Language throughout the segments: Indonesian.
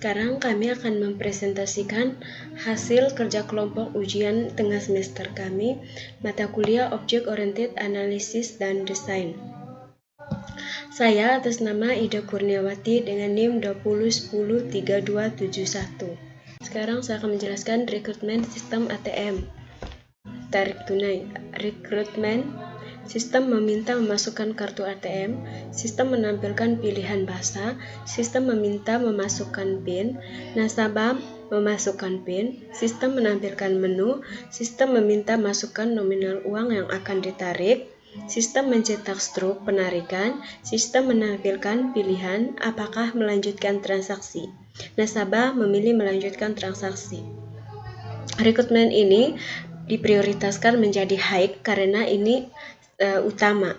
Sekarang kami akan mempresentasikan hasil kerja kelompok ujian tengah semester kami, mata kuliah Object Oriented Analysis dan Design. Saya atas nama Ida Kurniawati dengan NIM 20103271. Sekarang saya akan menjelaskan rekrutmen sistem ATM. Tarik tunai, rekrutmen, sistem meminta memasukkan kartu ATM, sistem menampilkan pilihan bahasa, sistem meminta memasukkan PIN, nasabah memasukkan PIN, sistem menampilkan menu, sistem meminta masukkan nominal uang yang akan ditarik, sistem mencetak struk penarikan, sistem menampilkan pilihan apakah melanjutkan transaksi. Nasabah memilih melanjutkan transaksi. Rekrutmen ini diprioritaskan menjadi high karena ini utama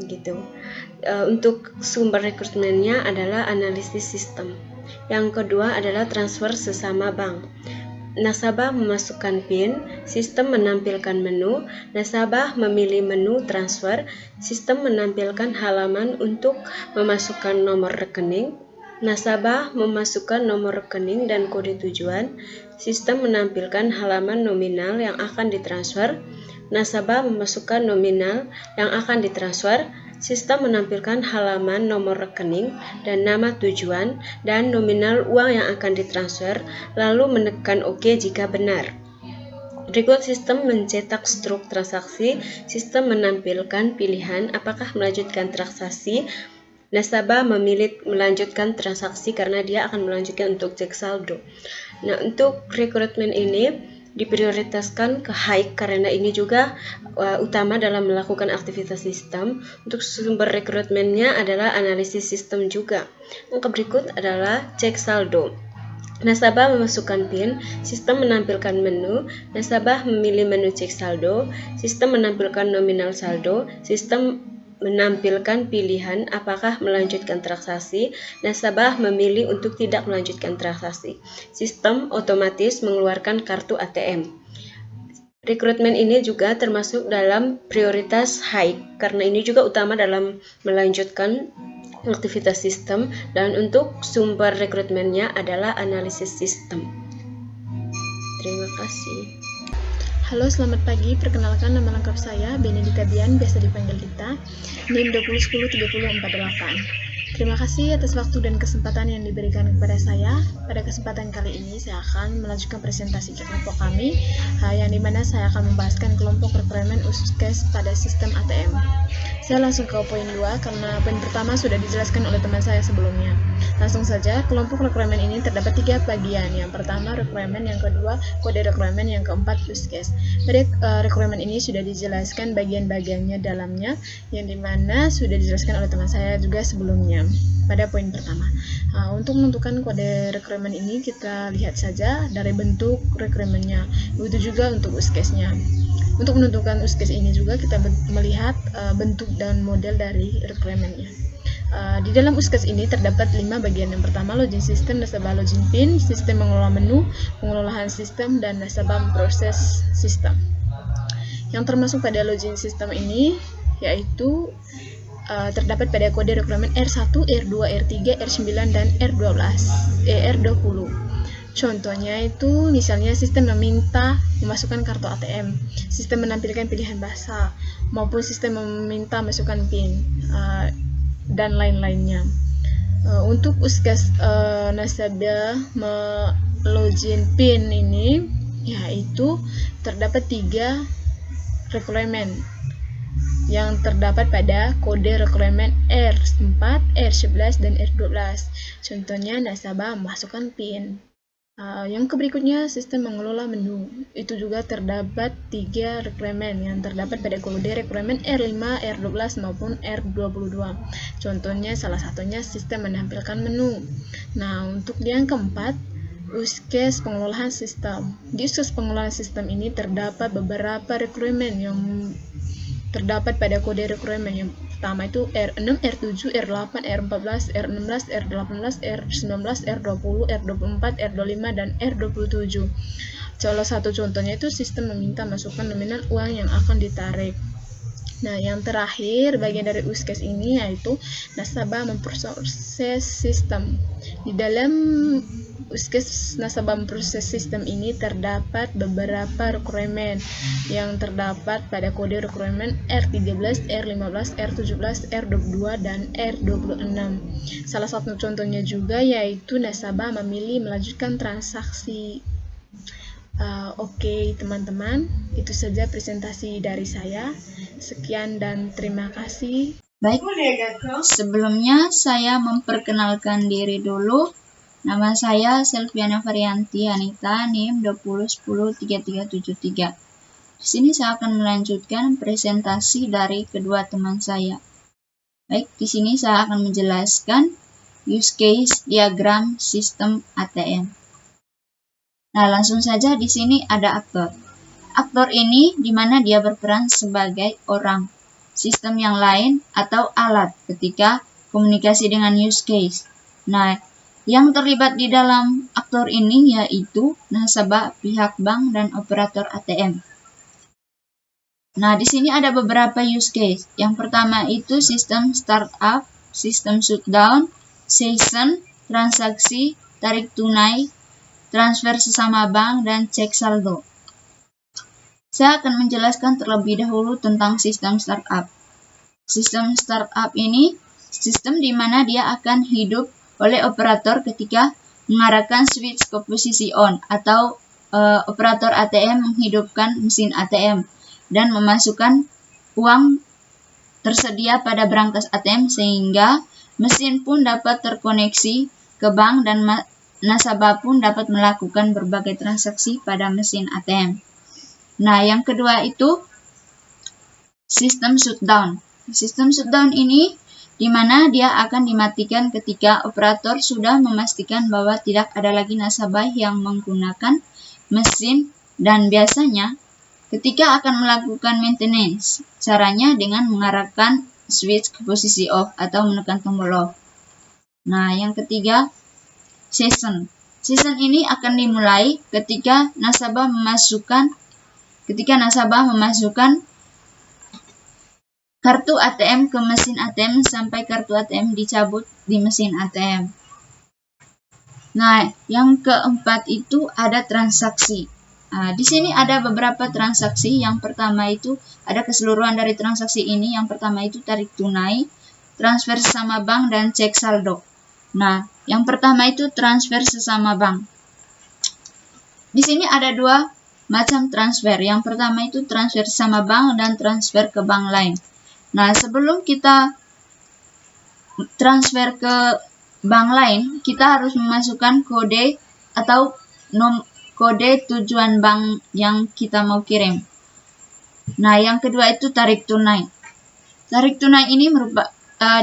gitu. Untuk sumber rekrutmennya adalah analisis sistem. Yang kedua adalah transfer sesama bank. Nasabah memasukkan PIN, sistem menampilkan menu, nasabah memilih menu transfer, sistem menampilkan halaman untuk memasukkan nomor rekening, nasabah memasukkan nomor rekening dan kode tujuan, sistem menampilkan halaman nominal yang akan ditransfer, nasabah memasukkan nominal yang akan ditransfer, sistem menampilkan halaman nomor rekening dan nama tujuan dan nominal uang yang akan ditransfer, lalu menekan OK jika benar. Berikut sistem mencetak struk transaksi, sistem menampilkan pilihan apakah melanjutkan transaksi. Nasabah memilih melanjutkan transaksi karena dia akan melanjutkan untuk cek saldo. Nah, untuk rekrutmen ini diprioritaskan ke high karena ini juga utama dalam melakukan aktivitas sistem. Untuk sumber rekrutmennya adalah analisis sistem juga. Yang berikut adalah cek saldo. Nasabah memasukkan PIN, sistem menampilkan menu, nasabah memilih menu cek saldo, sistem menampilkan nominal saldo, sistem menampilkan pilihan apakah melanjutkan transaksi, nasabah memilih untuk tidak melanjutkan transaksi. Sistem otomatis mengeluarkan kartu ATM. Rekrutmen ini juga termasuk dalam prioritas high karena ini juga utama dalam melanjutkan aktivitas sistem, dan untuk sumber rekrutmennya adalah analisis sistem. Terima kasih. Halo, selamat pagi. Perkenalkan, nama lengkap saya Benedita Bian, biasa dipanggil Dita, NIM 20103048. Terima kasih atas waktu dan kesempatan yang diberikan kepada saya. Pada kesempatan kali ini saya akan melanjutkan presentasi kelompok kami, yang dimana saya akan membahaskan kelompok rekrutmen USKES pada sistem ATM. Saya langsung ke poin 2 karena poin pertama sudah dijelaskan oleh teman saya sebelumnya. Langsung saja, kelompok rekrutmen ini terdapat 3 bagian. Yang pertama rekrutmen, yang kedua kode rekrutmen, yang keempat USKES. Pada rekrutmen ini sudah dijelaskan bagian-bagiannya dalamnya, yang dimana sudah dijelaskan oleh teman saya juga sebelumnya. Pada poin pertama, untuk menentukan kode rekrutmen ini kita lihat saja dari bentuk rekrutmennya. Begitu juga untuk USKES-nya. Untuk menentukan USKES ini juga kita melihat bentuk dan model dari rekrutmennya. Di dalam USKES ini terdapat 5 bagian. Yang pertama login system, nasabah login PIN, sistem mengelola menu, pengelolaan sistem, dan nasabah memproses sistem. Yang termasuk pada login system ini yaitu terdapat pada kode rekrutmen R1, R2, R3, R9, dan R20. Contohnya itu misalnya sistem meminta memasukkan kartu ATM, sistem menampilkan pilihan bahasa, maupun sistem meminta masukkan PIN, dan lain-lainnya. Untuk USKES nasabah login PIN ini yaitu terdapat 3 rekrutmen yang terdapat pada kode rekrutmen R4, R11, dan R12. Contohnya nasabah memasukkan PIN. Yang berikutnya sistem mengelola menu. Itu juga terdapat 3 rekrutmen yang terdapat pada kode rekrutmen R5, R12, maupun R22. Contohnya salah satunya sistem menampilkan menu. Nah, untuk yang keempat, USKES pengelolaan sistem. Di USKES pengelolaan sistem ini terdapat beberapa rekrutmen yang terdapat pada kode rekrutmen. Yang pertama itu R6, R7, R8, R14, R16, R18, R19, R20, R24, R25, dan R27. Salah satu contohnya itu sistem meminta masukkan nominal uang yang akan ditarik. Nah, yang terakhir bagian dari use case ini yaitu nasabah memproses sistem. Di dalam use case nasabah memproses sistem ini terdapat beberapa requirement yang terdapat pada kode requirement R13, R15, R17, R22, dan R26. Salah satu contohnya juga yaitu nasabah memilih melanjutkan transaksi. Oke, teman-teman, itu saja presentasi dari saya. Sekian dan terima kasih. Baik, sebelumnya saya memperkenalkan diri dulu. Nama saya Selviana Varianti Anita, NIM 20103373. Di sini saya akan melanjutkan presentasi dari kedua teman saya. Baik, di sini saya akan menjelaskan use case diagram sistem ATM. Nah, langsung saja di sini ada aktor. Aktor ini di mana dia berperan sebagai orang, sistem yang lain, atau alat ketika komunikasi dengan use case. Nah, yang terlibat di dalam aktor ini yaitu nasabah, pihak bank, dan operator ATM. Nah, di sini ada beberapa use case. Yang pertama itu sistem startup, sistem shutdown, session, transaksi, tarik tunai, transfer sesama bank, dan cek saldo. Saya akan menjelaskan terlebih dahulu tentang sistem startup. Sistem startup ini sistem di mana dia akan hidup oleh operator ketika mengarahkan switch ke posisi on atau operator ATM menghidupkan mesin ATM dan memasukkan uang tersedia pada brankas ATM sehingga mesin pun dapat terkoneksi ke bank dan nasabah pun dapat melakukan berbagai transaksi pada mesin ATM. Nah, yang kedua itu sistem shutdown. Sistem shutdown ini di mana dia akan dimatikan ketika operator sudah memastikan bahwa tidak ada lagi nasabah yang menggunakan mesin dan biasanya ketika akan melakukan maintenance, caranya dengan mengarahkan switch ke posisi off atau menekan tombol off. Nah, yang ketiga session. Session ini akan dimulai ketika nasabah memasukkan kartu ATM ke mesin ATM sampai kartu ATM dicabut di mesin ATM. Nah, yang keempat itu ada transaksi. Nah, di sini ada beberapa transaksi. Yang pertama itu ada keseluruhan dari transaksi ini. Yang pertama itu tarik tunai, transfer sesama bank, dan cek saldo. Nah, yang pertama itu transfer sesama bank. Di sini ada dua macam transfer. Yang pertama itu transfer sesama bank dan transfer ke bank lain. Nah, sebelum kita transfer ke bank lain, kita harus memasukkan kode atau kode tujuan bank yang kita mau kirim. Nah, yang kedua itu tarik tunai. Tarik tunai ini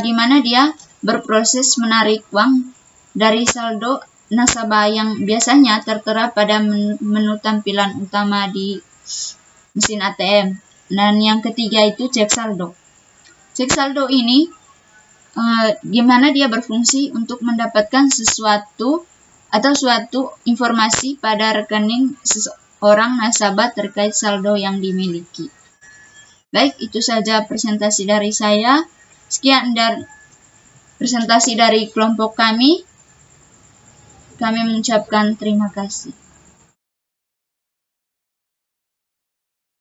di mana dia berproses menarik uang dari saldo nasabah yang biasanya tertera pada menu tampilan utama di mesin ATM. Dan yang ketiga itu cek saldo. Cek saldo ini di mana dia berfungsi untuk mendapatkan sesuatu informasi pada rekening seseorang nasabah terkait saldo yang dimiliki. Baik, itu saja presentasi dari saya. Sekian dari presentasi dari kelompok kami. Kami mengucapkan terima kasih.